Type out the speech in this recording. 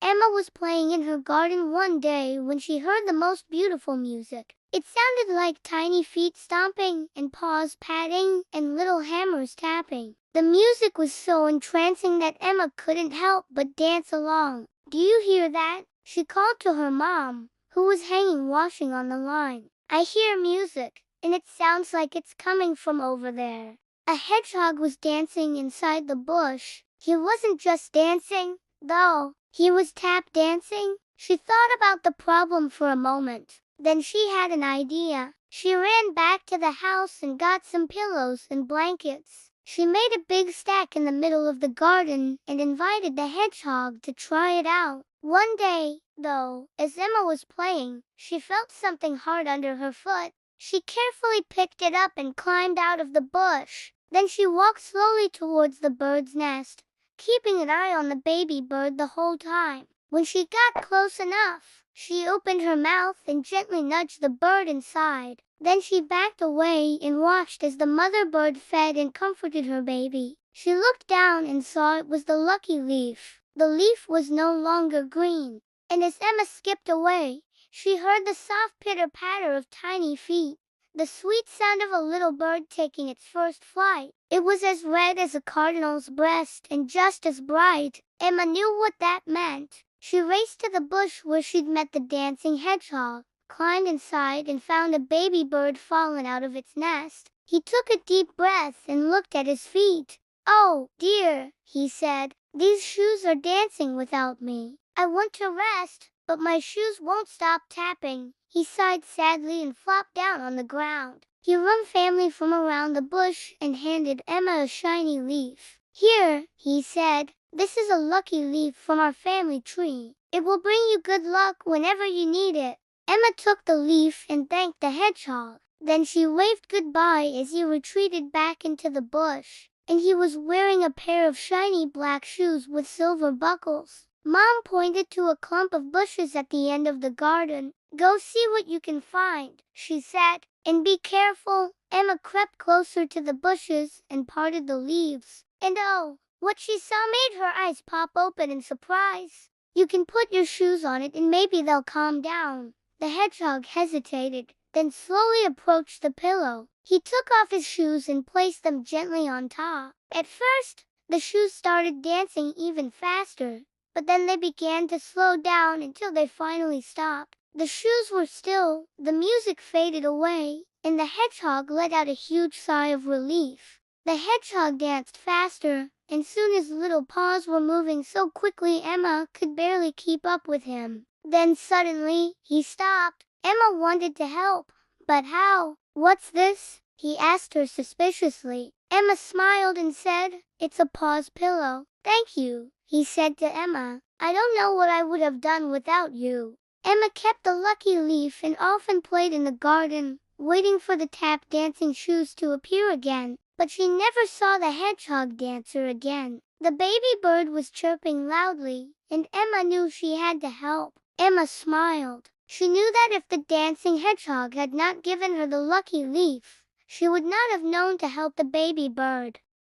Emma was playing in her garden one day when she heard the most beautiful music. It sounded like tiny feet stomping and paws patting and little hammers tapping. The music was so entrancing that Emma couldn't help but dance along. "Do you hear that?" she called to her mom, who was hanging washing on the line. "I hear music, and it sounds like it's coming from over there." A hedgehog was dancing inside the bush. He wasn't just dancing, though. He was tap dancing. She thought about the problem for a moment. Then she had an idea. She ran back to the house and got some pillows and blankets. She made a big stack in the middle of the garden and invited the hedgehog to try it out. One day, though, as Emma was playing, she felt something hard under her foot. She carefully picked it up and climbed out of the bush. Then she walked slowly towards the bird's nest, keeping an eye on the baby bird the whole time. When she got close enough, she opened her mouth and gently nudged the bird inside. Then she backed away and watched as the mother bird fed and comforted her baby. She looked down and saw it was the lucky leaf. The leaf was no longer green, and as Emma skipped away, she heard the soft pitter-patter of tiny feet, the sweet sound of a little bird taking its first flight. It was as red as a cardinal's breast and just as bright. Emma knew what that meant. She raced to the bush where she'd met the dancing hedgehog, climbed inside and found a baby bird fallen out of its nest. He took a deep breath and looked at his feet. "Oh, dear," he said, "these shoes are dancing without me. I want to rest, but my shoes won't stop tapping." He sighed sadly and flopped down on the ground. He wrung family from around the bush and handed Emma a shiny leaf. "Here," he said, "this is a lucky leaf from our family tree. It will bring you good luck whenever you need it." Emma took the leaf and thanked the hedgehog. Then she waved goodbye as he retreated back into the bush, and he was wearing a pair of shiny black shoes with silver buckles. Mom pointed to a clump of bushes at the end of the garden. "Go see what you can find," she said, "and be careful." Emma crept closer to the bushes and parted the leaves. And oh, what she saw made her eyes pop open in surprise. "You can put your shoes on it and maybe they'll calm down." The hedgehog hesitated, then slowly approached the pillow. He took off his shoes and placed them gently on top. At first, the shoes started dancing even faster, but then they began to slow down until they finally stopped. The shoes were still, the music faded away, and the hedgehog let out a huge sigh of relief. The hedgehog danced faster, and soon his little paws were moving so quickly Emma could barely keep up with him. Then suddenly, he stopped. Emma wanted to help, but how? "What's this?" he asked her suspiciously. Emma smiled and said, "It's a paw's pillow." "Thank you," he said to Emma. "I don't know what I would have done without you." Emma kept the lucky leaf and often played in the garden, waiting for the tap dancing shoes to appear again. But she never saw the hedgehog dancer again. The baby bird was chirping loudly, and Emma knew she had to help. Emma smiled. She knew that if the dancing hedgehog had not given her the lucky leaf, she would not have known to help the baby bird.